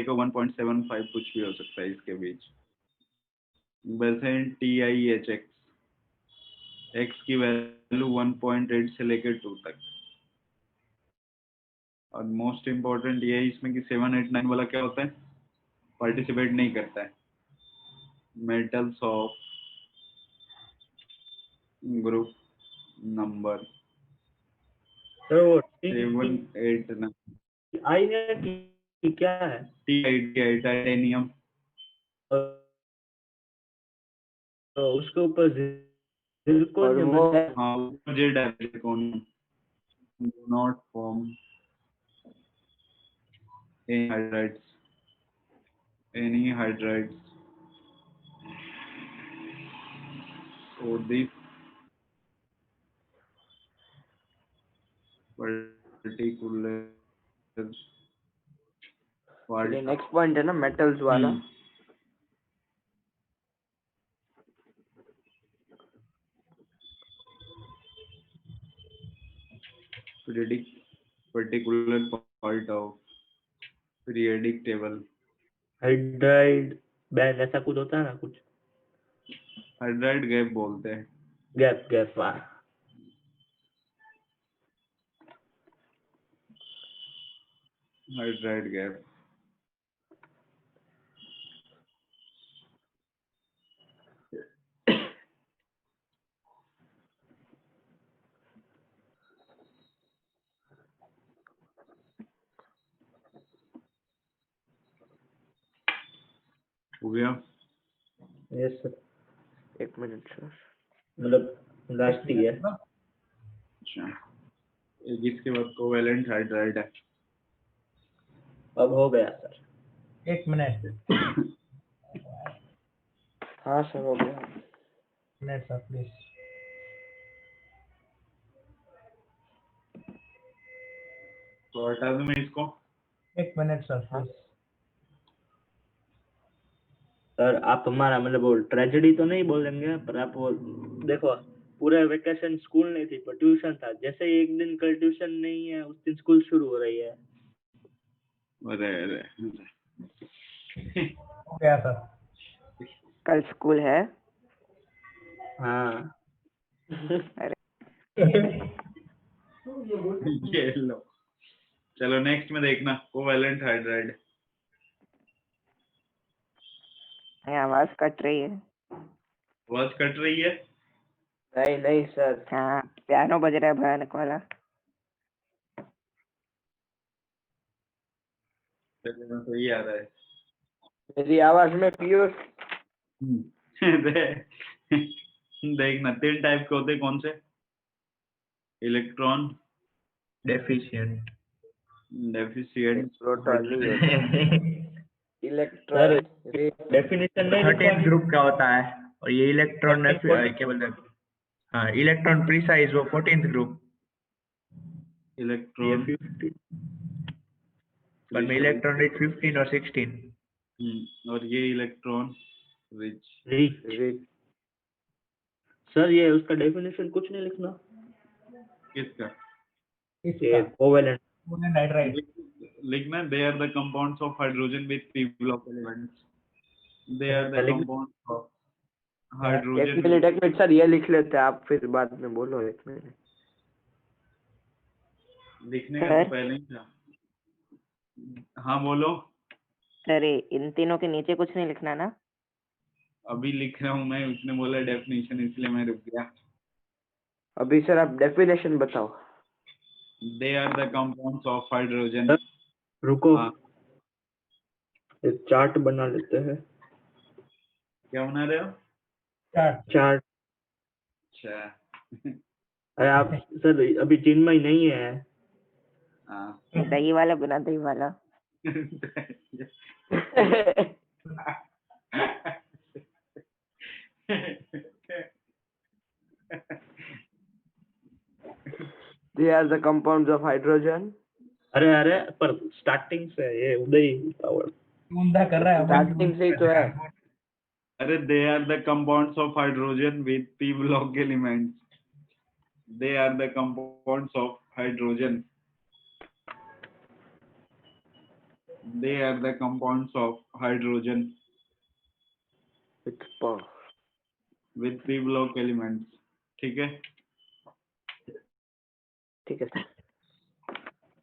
लेकर 1.75 कुछ भी हो सकता है इसके बीच। वैसे TiHX x की वैल्यू 1.8 से लेकर 2 तक। और मोस्ट इम्पोर्टेंट ये है इसमें कि 789 वाला क्या होता है, पार्टिसिपेट नहीं करता है। मेटल्स ऑफ ग्रुप नंबर तो वो 789 आई है कि क्या है? टाइटेनियम। तो उसके ऊपर जिरकोन और है वो हाँ जेड है zirconium do not form any hydrides so this particular part ये नेक्स्ट पॉइंट है ना मेटल्स वाला। predict particular part of periodic table। Hydride band ऐसा कुछ होता है ना, कुछ हाइड्राइड गैप बोलते हैं। गैप गैप हाइड्राइड गैप हो गया। Yes sir. एक मिनट सर, मतलब लास्ट ही है। अच्छा एक इसके बाद कोवेलेंट हाइड्राइड है। अब हो गया सर। एक मिनट हाँ सर हो गया। Minute sir please. तो हटा दूं मैं इसको। एक मिनट सर हाँ। प्लीज। सर आप हमारा मतलब वो ट्रेजेडी तो नहीं बोलेंगे, पर आप वो देखो, पूरा वेकेशन स्कूल नहीं थी पर ट्यूशन था। जैसे ही एक दिन कल ट्यूशन नहीं है उस दिन स्कूल शुरू हो रही है। अरे अरे हो गया सर। कल स्कूल है। हाँ अरे ये लो। चलो नेक्स्ट में देखना कोवेलेंट हाइड्राइड। आवाज कट रही है। आवाज कट रही है। नहीं नहीं सर। हाँ पियानो बज रहा है भयानक वाला। चलो सही आ रहा है। मेरी आवाज में प्योर। देखना 3 टाइप के होते कौन से, इलेक्ट्रॉन डेफिशिएंट। डेफिशिएंट प्रोटॉन नहीं होता, सर इलेक्ट्रॉन डेफिनेशन में 13 ग्रुप का होता है, और ये इलेक्ट्रॉन क्या बोलते हैं, हाँ इलेक्ट्रॉन प्रीसाइज वो 14th ग्रुप। ये इलेक्ट्रॉन 50 पर में इलेक्ट्रॉन रिच 15 और 16। और ये इलेक्ट्रॉन रिच। रिच सर ये उसका डेफिनेशन कुछ नहीं लिखना। किसका? ये कोवेलेंट हाइड्राइड। लिखना they are the compounds of hydrogen with p block elements. They are the compounds of एक हाइड्रोजन। मिनट सर ये लिख लेते हैं, आप फिर बाद में बोलो। एक मिनट लिखने का तो पहले ही था। हाँ बोलो। अरे इन तीनों के नीचे कुछ नहीं लिखना ना। अभी लिख रहा हूँ मैं, उसने बोला डेफिनेशन इसलिए मैं रुक गया। अभी सर आप डेफिनेशन बताओ। They are the compounds of hydrogen. रुको हाँ एक चार्ट बना लेते हैं। क्या बना रहे हो? चार्ट। अच्छा अरे आप सर अभी चिन्मय नहीं है। हाँ दही वाला बना, दही वाला। They are the compounds of hydrogen. अरे अरे पर स्टार्टिंग से ये उदय पावर ऊंधा कर रहा है। स्टार्टिंग से ही तो है। अरे they are the compounds of hydrogen with p block elements. They are the compounds of hydrogen. They are the compounds of hydrogen With per. with p block elements. ठीक है, ठीक है सर।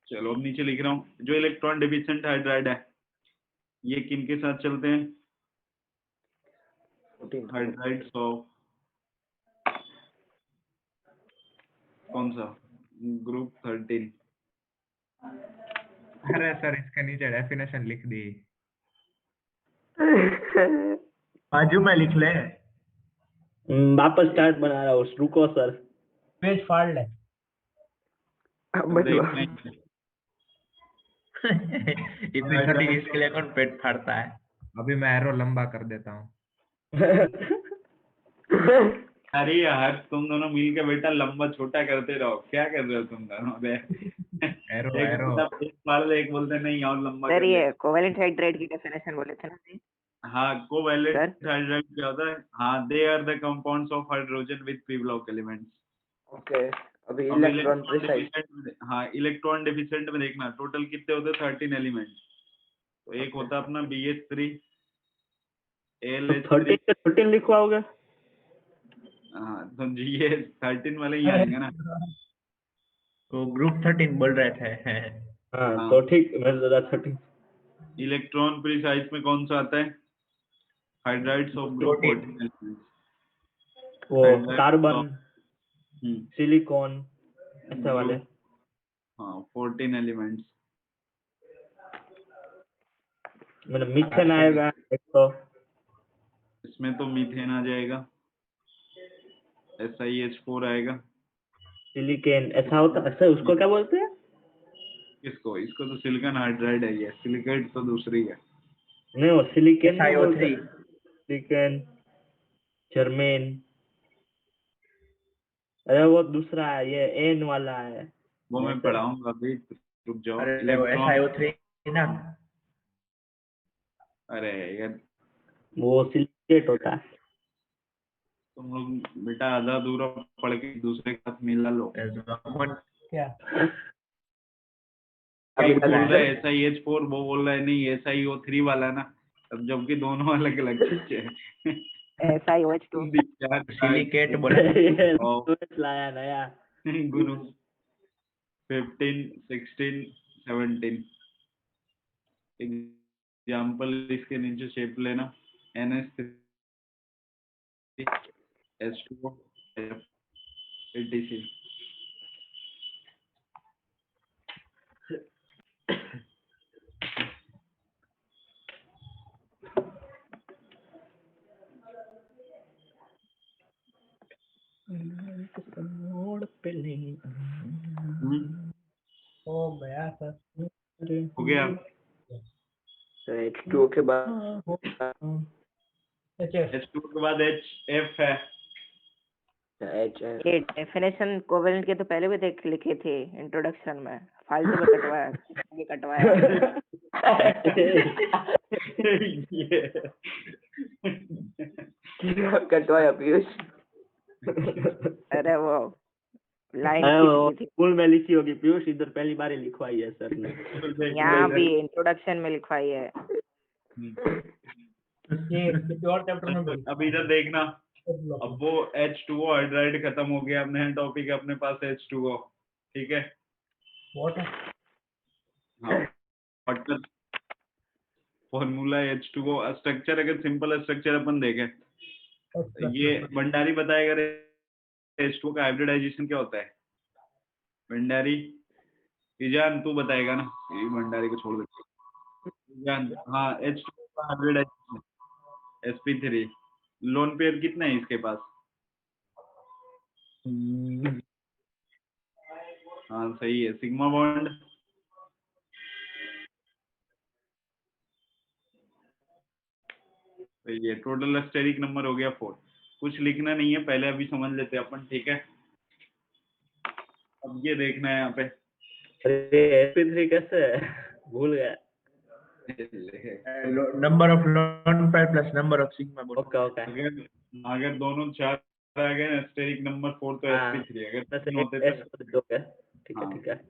चलो अब नीचे लिख रहा हूँ, जो इलेक्ट्रॉन डिफिशिएंट हाइड्राइड है ये किन के साथ चलते हैं? 14 हाइड्राइड्स ऑफ कौन सा? ग्रुप 13। अरे सर इसके नीचे डेफिनेशन लिख दी। बाजू में लिख ले। वापस स्टार्ट बना रहा हूँ, रुको सर। पेज फाड़ ले। अब देखना है। इतनी छोटी चीज के लिए कौन पेट फाड़ता है। अभी मैं एरो लंबा कर देता हूँ। अरे यार तुम दोनों मिल के बेटा लंबा छोटा करते रहो, क्या कर रहे हो तुम दोनों? अबे एरो एक एरो बोलता पेट फाड़ ले, एक बोलते नहीं और लंबा सर कर ले। ये कोवेलेंट हाइड्राइड की डेफिनेशन बोले थे ना जी? हाँ, कोवैलेंट सर? हाइड्राइड क्या होता है? हाँ, they are the compounds of hydrogen with p block elements. Okay. अभी अब इलेक्ट्रॉन प्रिसाइज। डिफिशिएंट में, हाँ इलेक्ट्रॉन डिफिशिएंट में देखना टोटल कितने होते हैं? 13 एलिमेंट। तो एक होता है अपना BH3 ALH3। 13 से 13 लिखवाओगे? हाँ तो ये 13 वाले ही आएंगे ना। तो ग्रुप 13 बोल रहे थे। हाँ हाँ। तो ठीक, मेरे दादा 13। इलेक्ट्रॉन प्रिसाइज में कौन सा आता है? Hydrides of group 14 elements. वो Hydrides कार्बन, of- सिलिकॉन ऐसे वाले। हाँ 14 एलिमेंट्स। मतलब मीथेन आएगा एक तो। इसमें तो मीथेन आ जाएगा, SiH4 आएगा। सिलिकेन ऐसा होता है, ऐसा उसको क्या बोलते हैं? इसको तो सिलिकॉन हाइड्राइड है, ये सिलिकेट तो दूसरी है। नहीं वो सिलिकेन नहीं SiO3 बोलते। सिलिकेन, जर्मेन, अरे वो दूसरा है, ये एन वाला है। वो मैं जैसे- पढ़ाऊंगा अभी, रुक जाओ। अरे वो इलेक्ट्रॉन, SiO3 ना। अरे यार वो सिलिकेट होता है। तुम लोग बेटा आधा अधूरा पढ़ के दूसरे के साथ मिला लो। क्या? एक बोल रहा है SiH4, वो बोल रहा है नहीं SiO3 वाला ना, अब जबकि दोनों अलग अलग चीजें हैं। SiOH2 सिलिकेट बोला। लाया नया। गुरु 15, 16, 17 एग्जाम्पल इसके नीचे शेप लेना। NH3 H2O etc। हो गया सर। हो गया। H2O के बाद H2 के बाद HF है। ये डेफिनेशन कोवेलेंट के तो पहले भी देख लिखे थे इंट्रोडक्शन में, फालतू में कटवाया ये कटवाया। कटवाया पीयूष। अरे वो लाइन वो थी स्कूल में लिखी होगी पीयूष, इधर पहली बार ही लिखवाई है सर ने। यहाँ भी इंट्रोडक्शन में लिखवाई है। ये किसी और चैप्टर में बोल। अब इधर देखना, अब वो H2O हाइड्राइड खत्म हो गया, अब नया टॉपिक है अपने पास H2O। ठीक है, What? हाँ वाटर फॉर्मूला H2O। स्ट्रक्चर अगर सिंपल स्ट्रक्चर अपन देखें, ये भंडारी बताएगा H2O का हाइब्रिडाइजेशन क्या होता है। भंडारी, ईजान तू बताएगा ना, ये भंडारी को छोड़ देते ईजान। हाँ H2O का हाइब्रिडाइजेशन sp3। लोन पेयर कितना है इसके पास? हाँ सही है, सिग्मा बॉन्ड। ये टोटल स्टेरिक नंबर हो गया 4। कुछ लिखना नहीं है, पहले अभी समझ लेते हैं अपन। ठीक है, अब ये देखना है यहाँ पे अरे sp3 कैसे है? भूल गया। Number of lone pair plus number of sigma bond. Okay okay. अगर दोनों 4 आ गए स्टेरिक नंबर 4 तो हाँ, sp3। अगर बस 3 होते एक तो S ठीक है हाँ। ठीक है।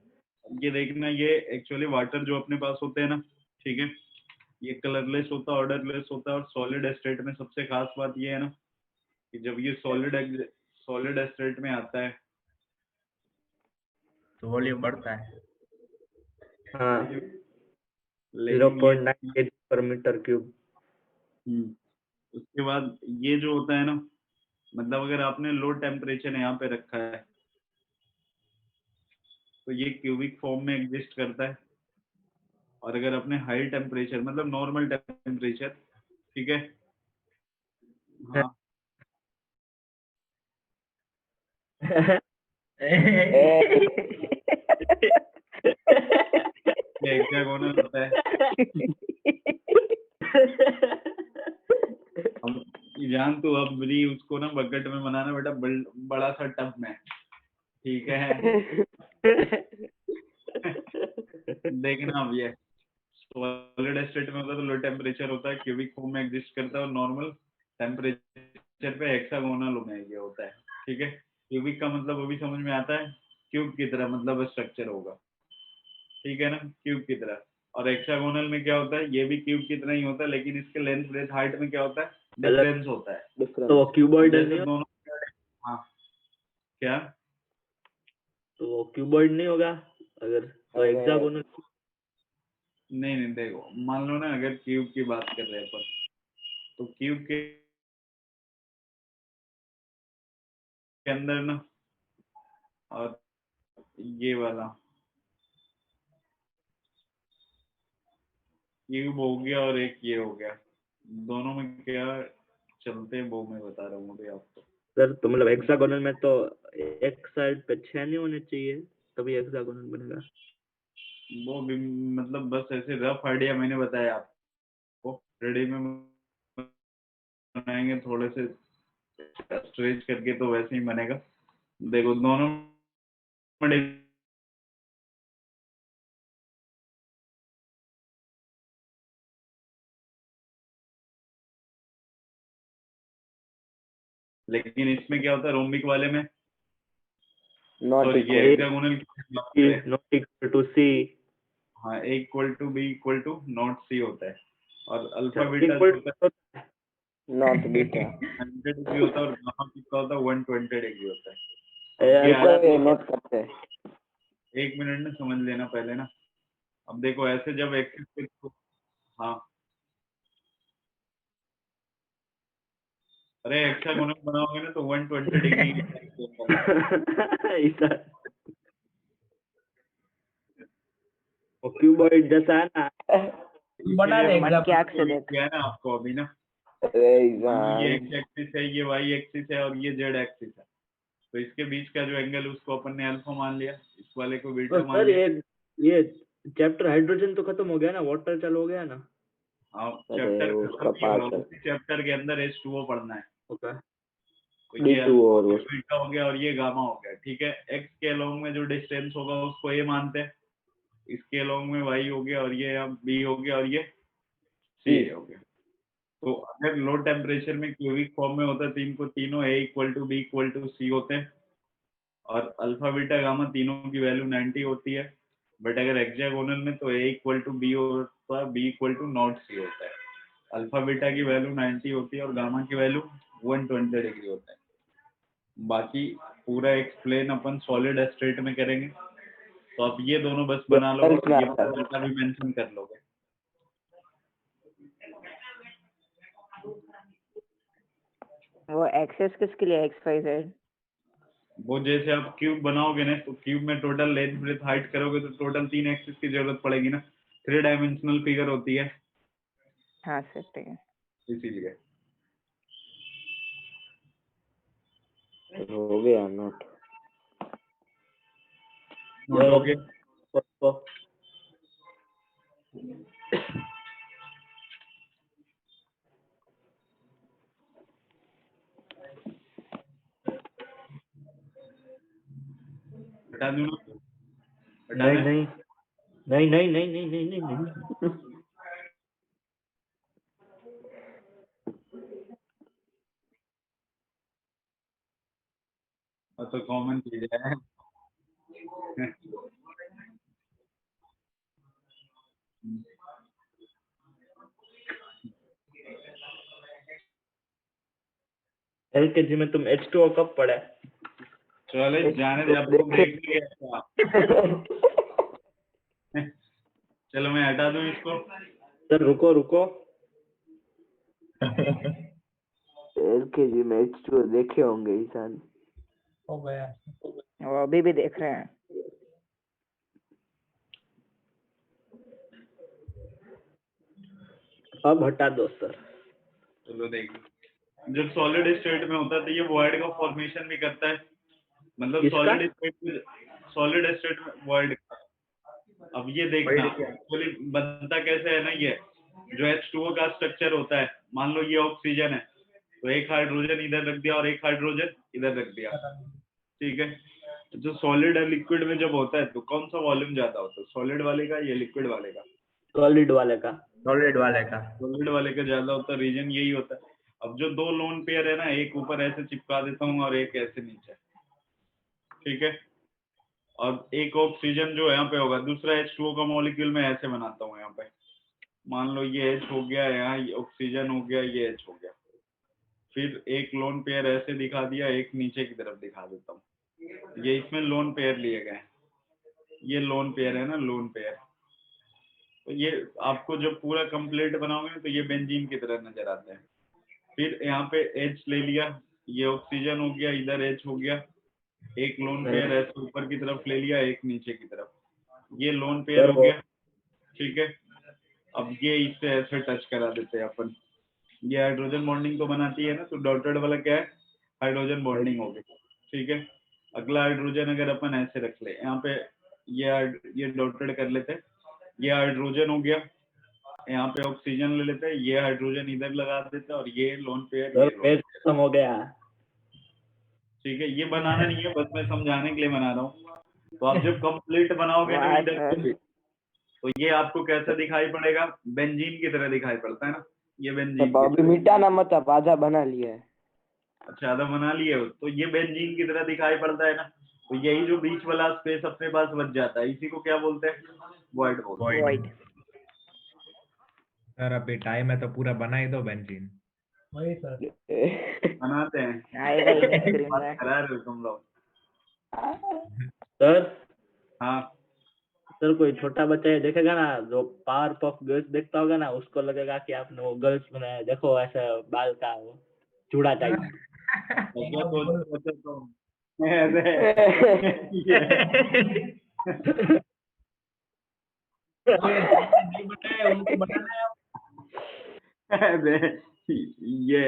ये देखना, ये एक्चुअली वाटर जो अपने पास होते हैं ना, ठीक है। ये कलरलेस होता है, ऑर्डरलेस होता है, और सॉलिड स्टेट में सबसे खास बात ये है ना कि जब ये सॉलिड स्टेट में आता है तो वॉल्यूम बढ़ता है। हाँ, लेकिन ये 0.9 kg per meter cube। उसके बाद ये जो होता है ना, मतलब अगर आपने लो टेम्परेचर यहाँ पे रखा है तो ये क्यूबिक फॉर्म में एग्जिस्ट करता है, और अगर अपने हाई टेम्परेचर मतलब नॉर्मल टेम्परेचर, ठीक है, हाँ, ये हेक्सागोनल होता है। हम जान तो अब भी उसको ना बकेट में बनाना बेटा, बड़ा सा टब में, ठीक है। देखना अब ये सॉलिड स्टेट में होता है तो लो टेम्परेचर होता है, क्यूबिक फॉर्म में एग्जिस्ट करता है, और नॉर्मल टेम्परेचर पे हेक्सागोनल में ये होता है, ठीक है। क्यूबिक का मतलब अभी समझ में आता है, क्यूब की तरह मतलब स्ट्रक्चर होगा, ठीक है ना, क्यूब की तरह। और हेक्सागोनल में क्या होता है, ये भी क्यूब की तरह ही होता है, लेकिन इसके लेंथ ब्रेथ हाइट में क्या होता है, डिफरेंस होता है। तो वो क्यूबॉइड जैसे नहीं दोनों, हाँ, क्या, तो वो क्यूबॉइड नहीं होगा अगर, तो हेक्सागोनल। नहीं नहीं, देखो मान लो ना अगर क्यूब की बात कर रहे हैं अपन, तो क्यूब के अंदर ना, और ये वाला क्यूब हो गया और एक ये हो गया, दोनों में क्या चलते हैं वो मैं बता रहा हूँ अभी आपको। सर तो मतलब हेक्सागोनल में तो एक साइड पे 6 नहीं होने चाहिए, तभी हेक्सागोनल बनेगा। वो भी मतलब बस ऐसे रफ आइडिया मैंने बताया आपको, रेडी में बनाएंगे थोड़े से स्ट्रेच करके तो वैसे ही बनेगा। देखो दोनों में लेकिन इसमें क्या होता है रोम्बिक वाले में, और ये hexagonal not equal to c. हाँ, a equal to b equal to not c होता है, और अल्फा बीटा जो होता है नॉट बीटा 100 डिग्री होता है, और गामा कितना होता है 120 डिग्री होता है। अब ये नोट करते हैं। एक मिनट में समझ लेना पहले ना। अब देखो ऐसे जब एक्सिस पे, हाँ, अरे हेक्सागोनल बनाओगे ना तो 120 डिग्री ऐसा वो क्यूबॉइड जैसा है ना। बना दे मन की आँख से एग्जाम्पल देख। किया है ना आपको अभी ना, मान लो ये एक्स एक्सिस है, ये वाई एक्सिस है, और ये जेड एक्सिस है, तो इसके बीच का जो एंगल उसको अपन ने अल्फा मान लिया, इस वाले को बीटा मान सर लिया। ये चैप्टर हाइड्रोजन तो खत्म हो गया ना, वाटर चालू हो गया ना। हाँ, चैप्टर खत्म नहीं हो रहा, उसी चैप्टर के अंदर H2O पढ़ना है। ओके। तो ये अल्फा बीटा हो गया और ये गामा हो गया, ठीक है। एक्स के अलोंग में जो डिस्टेंस होगा उसको ए मानते हैं, इसके अलोंग में वाई हो गया, और ये यहाँ बी हो गया, और ये सी हो गया। तो अगर लो टेम्परेचर में क्यूबिक फॉर्म में होता है तो इनको तीनों a equal to b equal to c होते हैं, और अल्फा बीटा गामा तीनों की वैल्यू 90 होती है। बट अगर हेक्सागोनल में तो ए इक्वल टू बी होता है, B equal to not c होता है। अल्फा बीटा की वैल्यू 90 होती है और गामा की वैल्यू 120 डिग्री होता है। बाकी पूरा एक्सप्लेन अपन सॉलिड स्टेट में करेंगे, तो आप ये दोनों बस बना लो, ये वाला भी मेंशन कर लोगे। वो एक्सेस किसके लिए, एक्स वाई जेड? वो जैसे आप क्यूब बनाओगे ना, तो क्यूब में टोटल लेंथ ब्रेथ हाइट करोगे तो टोटल 3 एक्सिस की जरूरत पड़ेगी ना, 3 डायमेंशनल फिगर होती है, हाँ सर ठीक है। इसीलिए। हो गया नोट। नोट हो गया। बता दूं ना? नहीं बताना है? नहीं नहीं नहीं नहीं नहीं नहीं नहीं नहीं। और तो कॉमन चीज है। एलकेजी में तुम H2O कब पढ़े? चले जाने दे, आपको देख लिया। चलो मैं हटा दूं इसको। सर रुको रुको। एलकेजी में H2O देखे होंगे ईशान, हो गया। वो अभी भी देख रहे हैं। अब हटा दो सर। चलो देख, जब सॉलिड स्टेट में होता है तो ये वॉइड का फॉर्मेशन भी करता है, मतलब किसका? सॉलिड स्टेट में वॉइड का। अब ये देखना एक्चुअली बनता कैसे है ना, ये जो H2O का स्ट्रक्चर होता है, मान लो ये ऑक्सीजन है, तो एक हाइड्रोजन इधर रख दिया और एक हाइड्रोजन इधर रख दिया, ठीक है। तो जो सॉलिड है लिक्विड में जब होता है तो कौन सा वॉल्यूम ज्यादा होता है, सॉलिड वाले का या लिक्विड वाले का? सॉलिड वाले का। सॉलिड वाले का। सॉलिड वाले का ज्यादा होता है, रीजन यही होता है। अब जो दो लोन पेयर है ना, एक ऊपर ऐसे चिपका देता हूँ और एक ऐसे नीचे, ठीक है। और एक ऑक्सीजन जो यहाँ पे होगा, दूसरा H2O का मॉलिक्यूल मैं ऐसे बनाता हूँ यहाँ पे, मान लो ये H हो गया, यहाँ ये ऑक्सीजन हो गया, ये H हो गया। फिर एक लोन पेयर ऐसे दिखा दिया, एक नीचे की तरफ दिखा देता हूँ, ये इसमें लोन पेयर लिए गए, ये लोन पेयर है ना, लोन पेयर। तो ये आपको जब पूरा कंप्लीट बनाओगे तो ये बेंजीन की तरह नजर आते हैं। फिर यहाँ पे H ले लिया, ये ऑक्सीजन हो गया, इधर H हो गया, एक लोन पेयर ऐसे ऊपर की तरफ ले लिया, एक नीचे की तरफ, ये लोन पेयर हो गया, ठीक है। अब ये इससे ऐसे टच करा देते हैं अपन, ये हाइड्रोजन बॉन्डिंग तो बनाती है ना, तो डॉटेड वाला क्या है, हाइड्रोजन बॉन्डिंग हो गई, ठीक है। अगला हाइड्रोजन अगर अपन ऐसे रख ले यहाँ पे, ये डॉटेड कर लेते हैं, ये हाइड्रोजन हो गया, यहाँ पे ऑक्सीजन ले लेते हैं, ये हाइड्रोजन इधर लगा देते हैं और ये लोन पेयर, ये लोन पेयर, खत्म हो गया। ठीक है। ये बनाना नहीं है, बस मैं समझाने के लिए बना रहा हूँ। तो आप जब कंप्लीट बनाओगे जो इधर, तो ये आपको कैसा दिखाई पड़ेगा, बेंजीन की तरह दिखाई पड़ता है ना, ये बेंजीन तो अभी मिटाना मत, अब आधा बना लिया है। अच्छा आधा बना लिए हो, तो ये बेंजीन की तरह दिखाई पड़ता है ना, तो यही जो बीच वाला स्पेस अपने पास बच जाता है, इसी को क्या बोलते हैं, वॉइड बोलते हैं। वॉइड। सर अभी टाइम है तो पूरा बना ही दो बेंजीन। वही सर। बनाते हैं, आएगा ही नहीं स्क्रीन बात में। करा रहे हो तुम लोग। सर हाँ सर कोई छोटा बच्चा ये देखेगा ना, जो पावर पफ गर्ल्स देखता होगा ना, उसको लगेगा कि आपने वो गर्ल्स बनाया, देखो ऐसा बाल का वो चूड़ा टाइप। अच्छा तो ऐसे नहीं बनाया, उनको बनाना है। अरे ये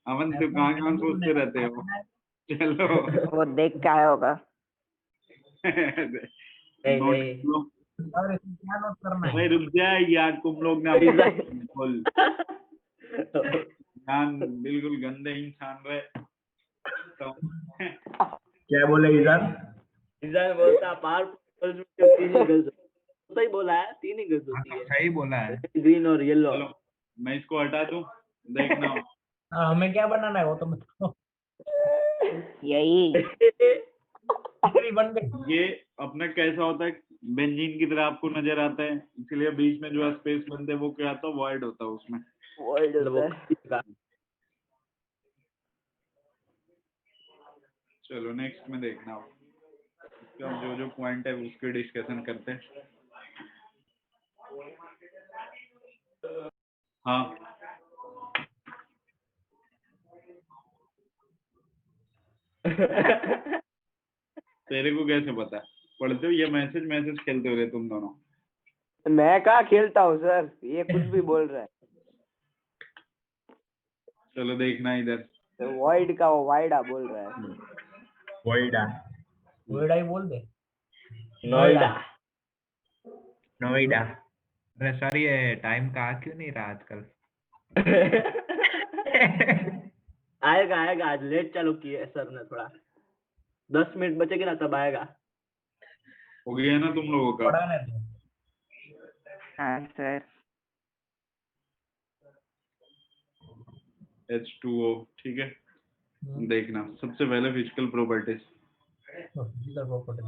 अमन तू कहाँ सोचते रहते हो, चलो वो देख के आया होगा। नहीं नोट नहीं। लो। और इसमें क्या नोट करना है? नहीं रुक जाए यार, तुम लोग ना बिल्कुल इंसान, बिल्कुल गंदे इंसान रहे तो क्या बोले ईजान? ईजान बोलता पावर पफ गर्ल्स में तीन ही गर्ल्स, सही बोला है, तीन ही गर्ल्स हाँ, होती है, सही बोला है। ग्रीन और येलो। चलो मैं इसको हटा दूं, देखना। हाँ, हमें क्या बनाना है वो तो बताओ। यही खिचड़ी बन गई। ये अपना कैसा होता है, बेंजीन की तरह आपको नजर आता है, इसलिए बीच में जो स्पेस बनते हैं वो क्या आता है, वॉइड होता है उसमें। वॉइड होता है। चलो नेक्स्ट में देखना आप, इसका जो जो पॉइंट है उसके डिस्कशन करते हैं। हाँ तेरे को कैसे पता, पढ़ते हो ये मैसेज मैसेज खेलते हो रहे तुम दोनों? मैं कहाँ खेलता हूँ सर, ये कुछ भी बोल रहा है। चलो देखना इधर, तो वॉइड का वो वाइडा बोल रहा है। वोइडा। नोएडा ही बोल दे। नोएडा। नोएडा। अरे सर ये टाइम का आ क्यों नहीं रहा आजकल? आएगा आएगा, आज लेट चालू किया है सर ने थोड़ा, 10 मिनट बचेगी ना तब आएगा। हो गया ना तुम लोगों का? पढ़ाने दो। हाँ सर। H2O ठीक है, देखना सबसे पहले physical properties. Physical property.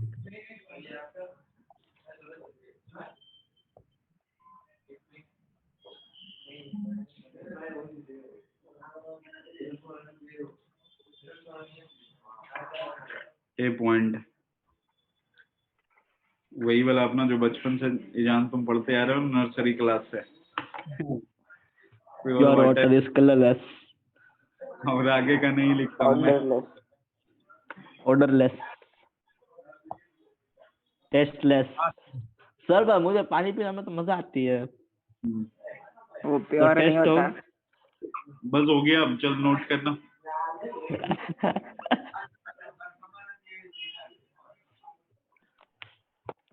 A point वही वाला अपना जो बचपन से ईजान तुम पढ़ते आ रहे हो नर्सरी क्लास से। प्योर वाटर इज कलरलेस, और आगे का नहीं लिखता हूँ मैं। Odourless, tasteless. सर पर मुझे पानी पीने में तो मजा आती है। वो प्योर नहीं टेस्ट होता। बस हो गया, अब चल नोट करना।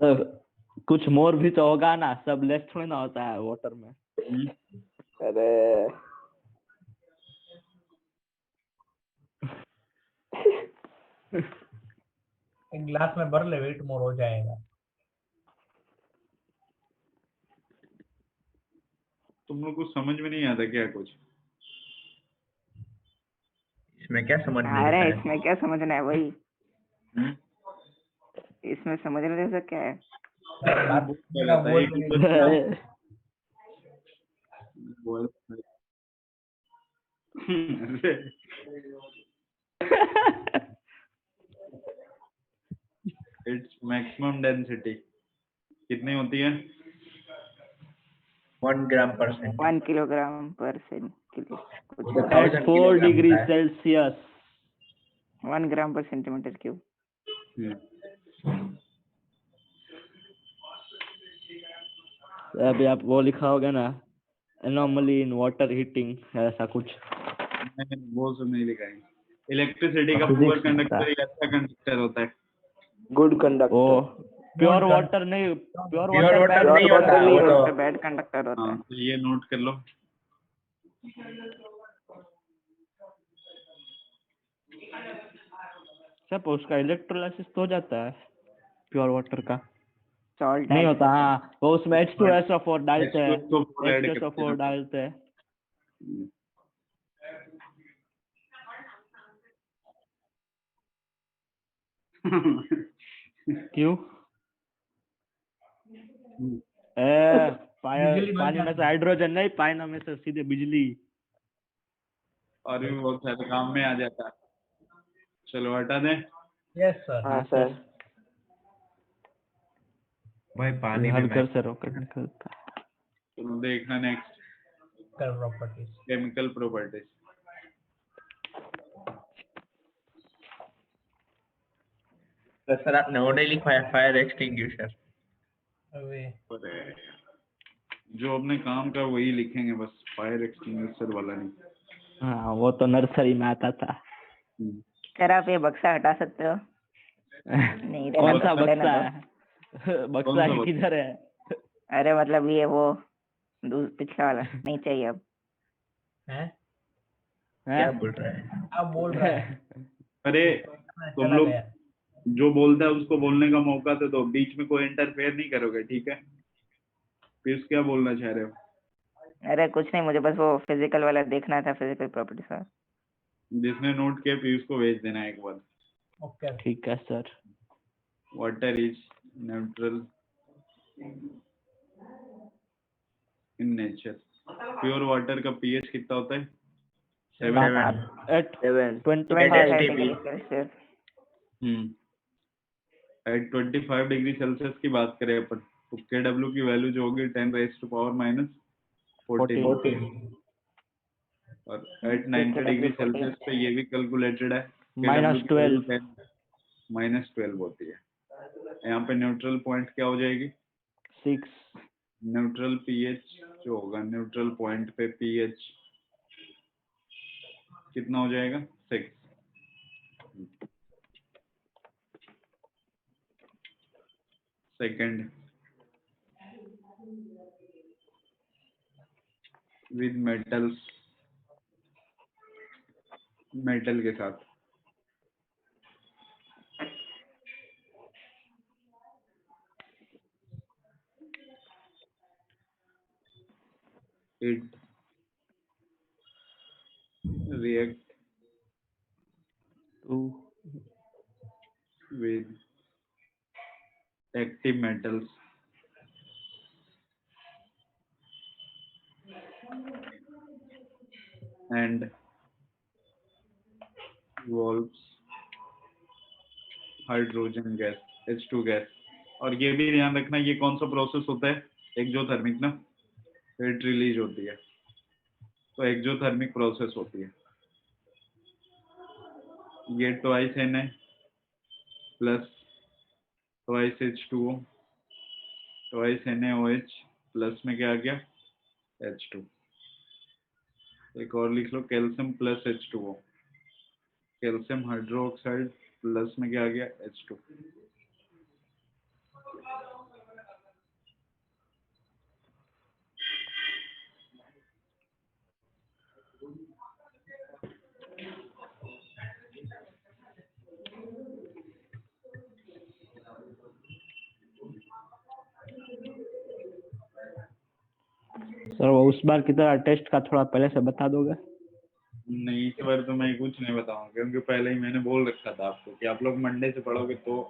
तो कुछ मोर भी तो होगा ना, सब लेस थोड़ी ना होता है वाटर में। अरे एक गिलास में भर ले, वेट मोर हो जाएगा। तुम लोग को समझ में नहीं आता क्या कुछ? इसमें क्या समझने अरे जैसा है? इसमें क्या समझना है, वही हम्म? इसमें समझने जैसा क्या है? बात क्या रहता है? बोल एक रही ऊपर है। इट्स मैक्सिमम डेंसिटी कितनी होती है? 1 ग्राम पर सेंटीमीटर। 1 किलोग्राम पर किलो कुछ तो एट 1000 4 किलोग्राम डिग्री होता है। सेल्सियस। 1 ग्राम पर सेंटीमीटर क्यूब। अभी आप वो लिखा होगा ना, एनॉमली इन वाटर हीटिंग, ऐसा कुछ। मैंने वो सब नहीं लिखा है। इलेक्ट्रिसिटी का Physics पुअर में कंडक्टर या अच्छा कंडक्टर होता है। Good conductor. ओ प्योर Good वाटर नहीं, प्योर Pure वाटर water नहीं होता, वो तो बैड कंडक्टर होता हाँ है। तो ये नोट कर लो। सब उसका इलेक्ट्रोलाइसिस तो हो जाता है प्योर वाटर का। सॉल्ट नहीं होता, हाँ वो उसमें H2SO4 डालते हैं, H2SO4 ऐड करते H2SO4 हैं। डालते हैं। क्यों? बिजली बन पानी में जाती से हाइड्रोजन नहीं, पानी में से सीधे बिजली। और भी बहुत सारे काम में आ जाता है। चलो हटा दें। Yes sir. हाँ सर। भाई पानी में हर घर से रॉकेट निकलता है। चलो देखना नेक्स्ट, प्रॉपर्टीज। Chemical properties. तो सर आपने वो नहीं लिखवाया फायर एक्सटिंग्विशर? अबे जो अपने काम का वही लिखेंगे बस, फायर एक्सटिंग्विशर वाला नहीं। हाँ वो तो नर्सरी में आता था। सर आप ये बक्सा हटा सकते हो? नहीं रहना कौन सा तो रहना बक्सा दो। है? बक्सा सा किधर है? अरे मतलब ये वो पिछला वाला नहीं चाहिए अब। हैं? क्या बोल रहा है? अब बोल रहा है अरे तुम चला लोग गया। जो बोलता है उसको बोलने का मौका तो दो, बीच में कोई इंटरफेयर नहीं करोगे, ठीक है? फिर क्या बोलना चाह रहे हो? अरे कुछ नहीं, मुझे बस वो फिजिकल वाला देखना था, फिजिकल प्रॉपर्टीज का। जिसने नोट किया पीयूष को भेज देना एक बार। ओके ठीक है sir. Water is neutral in nature. Pure water का पीएच कितना होता है? 7। At 25 25 80 degree Celsius. At 25 degree Celsius की बात करें अपन तो KW की वैल्यू जो होगी 10⁻⁻14। 14। और एट 90 डिग्री सेल्सियस पे ये भी कैलकुलेटेड है, KW की वैल्यू -12 होती है। यहाँ पे न्यूट्रल पॉइंट क्या हो जाएगी? 6। न्यूट्रल पीएच जो होगा, न्यूट्रल पॉइंट पे पीएच कितना हो जाएगा? 6। सेकंड, विद मेटल्स, मेटल के साथ it react with active metals and evolves hydrogen gas H2 gas. और ये भी ध्यान रखना ये कौन सा प्रोसेस होता है, एक्सोथर्मिक ना, हीट रिलीज होती है तो एक्सोथर्मिक प्रोसेस होती है। ये twice Na plus twice H2O twice NaOH plus में क्या आ गया H2। एक और लिख लो, calcium plus H2O, calcium hydroxide plus में क्या आ गया H2। सर वो उस बार की तरह टेस्ट का थोड़ा पहले से बता दोगे? नहीं, इस बार तो मैं कुछ नहीं बताऊंगा क्योंकि पहले ही मैंने बोल रखा था आपको कि आप लोग मंडे से पढ़ोगे तो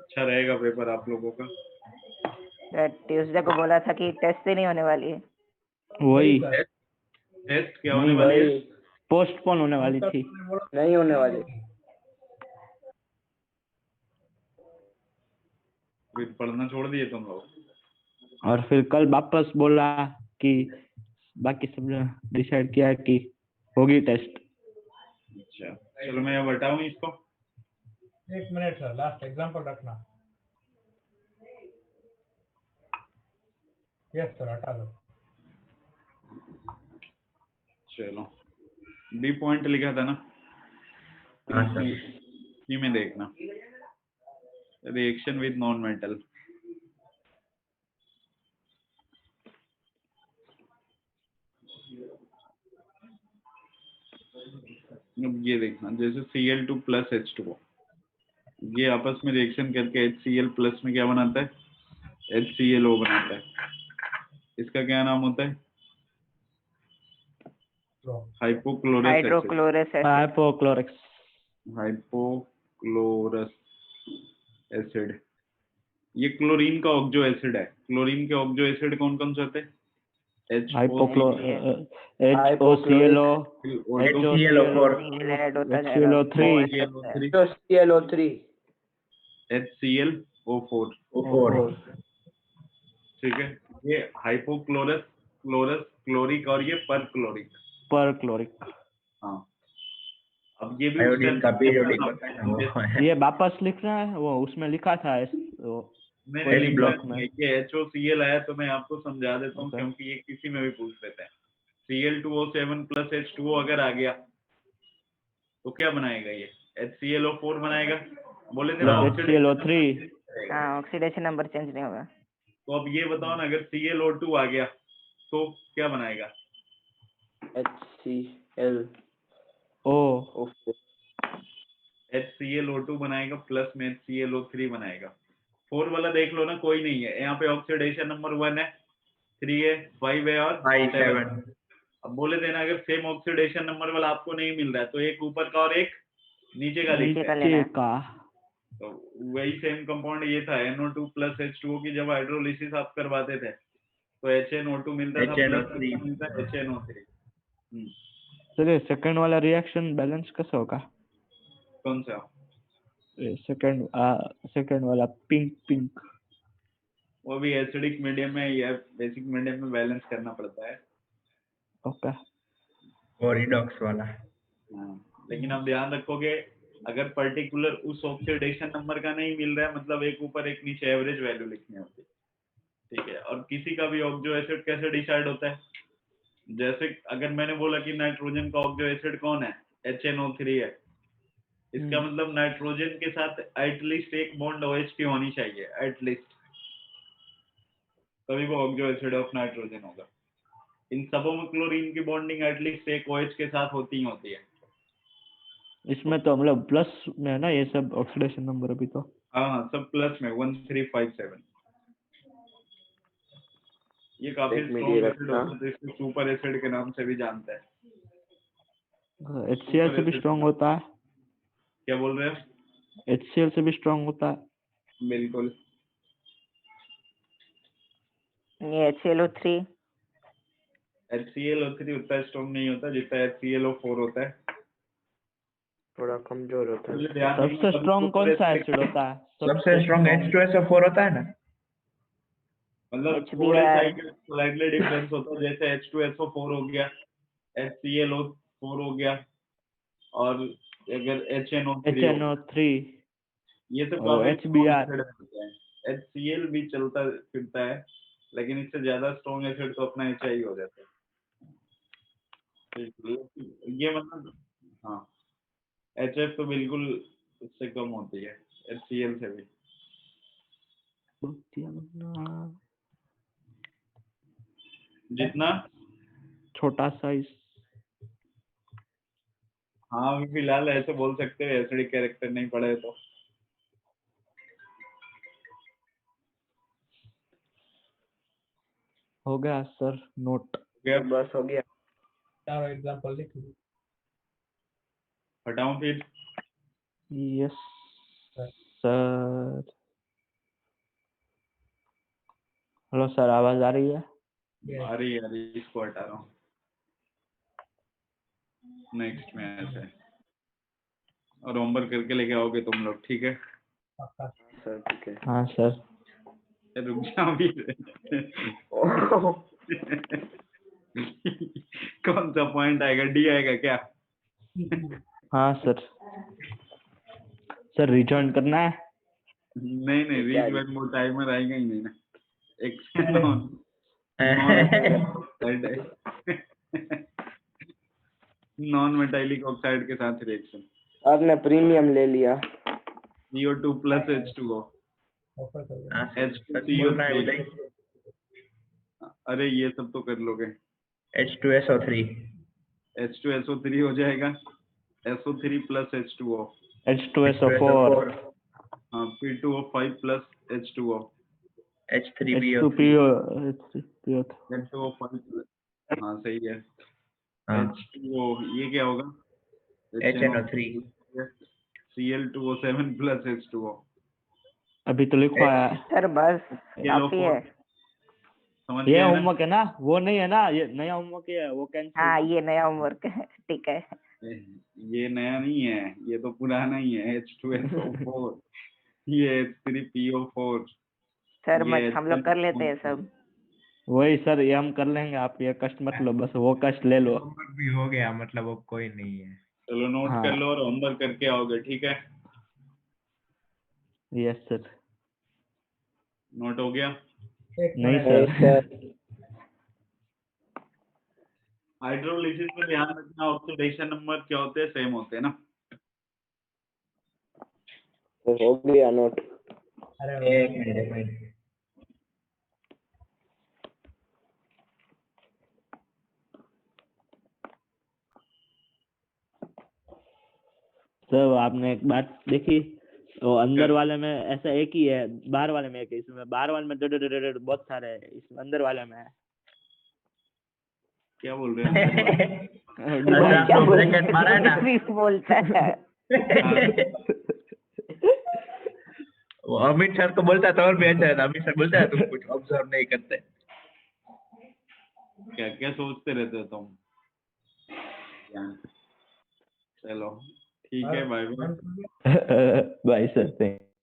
अच्छा रहेगा पेपर आप लोगों का। ट्यूसडे को बोला था कि टेस्ट ही नहीं होने वाली है। वही टेस्ट क्या होने नहीं, वाली है? पोस्टपोन होने वाली थी। नहीं होने वाली। फिर पढ़ना छोड़ दिए तुम लोग? और फिर कल वापस बोला कि बाकी सब डिसाइड किया है कि होगी टेस्ट। अच्छा चलो मैं अब हटाऊं इसको। 1 मिनट सर, लास्ट एग्जांपल रखना। यस सर, हटा दो। चलो बी पॉइंट लिखा था ना, हाँ सर। सी में देखना, रिएक्शन विद नॉन मेटल। अब ये देखना, जैसे Cl2 प्लस H2O ये आपस में रिएक्शन करके HCl प्लस में क्या बनाता है, HClO बनाता है। इसका क्या नाम होता है? Hypochlorous acid. Hydrochlorous acid. हाइपोक्लोरिक्स। Hypochlorous acid. ये क्लोरीन का ऑक्सो एसिड है। क्लोरीन के ऑक्सो एसिड कौन कौन से होते हैं? HOClO, HClO4, ऐड होता जाएगा। HClO3, HClO4। O4। ठीक है, ये हाइपोक्लोरस, क्लोरस, क्लोरिक और ये परक्लोरिक। हाँ, अब ये भी उस आयोडीन टाइम का पीरियोडिक होता है ना वो है। ये वापस लिख रहा है, वो उसमें लिखा था मैंने कोई लिखा ब्लॉक में। नहीं है, ये HOCl आया तो मैं आपको समझा देता हूँ Okay. क्योंकि ये किसी में भी पूछ लेते हैं। Cl2O7 प्लस H2O अगर आ गया तो क्या बनाएगा ये? HClO4 बनाएगा। बोले थे ना हाँ। HClO3। हाँ, ऑक्सीडेशन नंबर चेंज नहीं होगा। तो अब ये बताओ ना, अगर ClO2 आ गया तो क्या बनाएगा? HClO2 बनाएगा प्लस में HClO3 बनाएगा। 4 वाला देख लो ना, कोई नहीं है यहाँ पे, ऑक्सीडेशन नंबर 1 है, 3 है, 5 है और 7। अब बोले देना अगर सेम ऑक्सीडेशन नंबर वाला आपको नहीं मिल रहा है तो एक ऊपर का और एक नीचे का लिखते हैं। लेना है। तो वही सेम कंपाउंड ये था, NO2 प्लस H2O की जब हाइड्रोलिसिस आप करवाते थे तो HNO2 मिलता था प्लस मिलता है HNO3। सर सेकंड वाला रिएक्शन बैलेंस कैसे होगा? कौन सा? सेकंड वाला पिंक। वो भी एसिडिक मीडियम में या बेसिक मीडियम में बैलेंस करना पड़ता है। ओके। और रिडॉक्स वाला। हाँ, लेकिन अब ध्यान रखोगे अगर पर्टिकुलर उस ऑक्सीडेशन नंबर का नहीं मिल रहा है, मतलब एक ऊपर एक नीचे एवरेज वैल्यू लिखनी होती है। ठीक है, और किसी का भी ऑक्सो एसिड कैसे डिसाइड होता है? जैसे अगर मैंने बोला कि नाइट्रोजन का ऑक्सो एसिड कौन है, HNO3 है, इसका मतलब नाइट्रोजन के साथ एटलीस्ट एक बॉन्ड OH की होनी चाहिए, एटलीस्ट, तभी वो ऑक्सो एसिड ऑफ नाइट्रोजन होगा। इन सबों में क्लोरीन की बॉन्डिंग एटलीस्ट एक OH के साथ होती ही होती है। इसमें तो मतलब प्लस में है ना ये सब ऑक्सीडेशन नंबर अभी तो? हाँ, सब प्लस में 1357। ये काफी स्ट्रॉन्ग एसिड होता है तो इसको सुपर एसिड के नाम से भी जानते हैं। HCl से भी स्ट्रॉन्ग होता है? क्या बोल रहे हो? HCl से भी स्ट्रॉन्ग होता है? बिल्कुल। ये HClO3 HClO3 उतना स्ट्रॉन्ग नहीं होता जितना HClO4 होता है। थोड़ा कमजोर होता है। मुझे ध्यान नहीं सबसे है, स्ट्रॉन्ग कौन सा एसिड होता है? सबसे स्ट्रॉन्ग H2SO4 होता है ना। मतलब HBr थोड़े स्लाइटली डिफरेंस होता है, जैसे H2SO4 हो गया, HClO4 हो गया, और अगर HNO3 हो, HNO3 ये सब और काफी स्ट्रॉन्ग HBr। एसिड होते हैं। HCl भी चलता फिरता है, लेकिन इससे ज्यादा स्ट्रॉन्ग एसिड तो अपना HI हो जाता है। ये मतलब हाँ, HF तो बिल्कुल इससे कम होती है, HCl से भी। जितना छोटा साइज। हाँ, अभी फिलहाल ऐसे बोल सकते हैं, एसिडिक कैरेक्टर नहीं पढ़े तो। हो गया सर नोट। क्या बस हो गया। चारों एग्जांपल लिख लो। हटाऊं फिर? Yes sir. हेलो सर, आवाज आ रही है? Yes. आ रही, इसको हटा रहा हूँ। नेक्स्ट में ऐसे, और होमवर्क करके लेके आओगे तुम लोग, ठीक है? पक्का। सर ठीक है। हाँ सर। रुक जाओ भी। कौन सा पॉइंट आएगा? डी आएगा क्या? हाँ सर। सर रिजॉइन करना है? नहीं रीच वन मोर टाइमर आएगा ही नहीं ना। एक नॉन मेटालिक ऑक्साइड के साथ रिएक्शन। आपने प्रीमियम ले लिया। CO2 प्लस H2O, ऑफर कर दो। सच बोल रहा है H2CO3। उदय। अरे ये सब तो कर लोगे। H2SO3। H2SO3 हो जाएगा, SO3 प्लस H2O। H2SO4 हाँ, P2O5 plus H2O। H3PO3। H2O5 हाँ सही है। हाँ। H2O, ये क्या होगा? HNO3। Cl2O7 plus H2O। अभी तो लिखवा है। सर बस काफी है। समझ ये गए ना? होमवर्क है ना, वो नहीं है ना, ये नया होमवर्क है, वो कैंसिल। हाँ ये नया होमवर्क है, ठीक है। ये नया नहीं है, ये तो पुराना ही है। H2SO4, ये H3PO4, सर ये हम लोग कर लेते हैं सब। वही सर, ये हम कर लेंगे, आप ये कष्ट मत लो, बस वो कष्ट ले लो। होमवर्क भी हो गया, मतलब अब कोई नहीं है। चलो नोट हाँ। कर लो और होमवर्क करके आओगे, ठीक है? Yes sir. नोट हो गया? एक नहीं मिनट। सर। हाइड्रोलिसिस में ध्यान रखना, ऑक्सीडेशन नंबर क्या होते हैं? सेम होते हैं ना? हो गया नोट। अरे एक मिनट। सर आपने एक बात देखी, तो अंदर वाले में ऐसा एक ही है, बाहर वाले में एक है, इसमें बाहर वाले में बहुत सारे है, इसमें अंदर वाले में है। क्या बोल रहे हैं अंदर वाले? अच्छा, क्या आपको बोलता ब्रैकेट मारा है ना। है? बोलता है। वो अमित सर तो बोलता है तो और भी अच्छा है। अमित सर बोलता है तुम कुछ ऑब्जर्व नहीं करते। क्या क्या सोचते रहते हो तुम? चलो ठीक है, बाय बाय। Bye sir.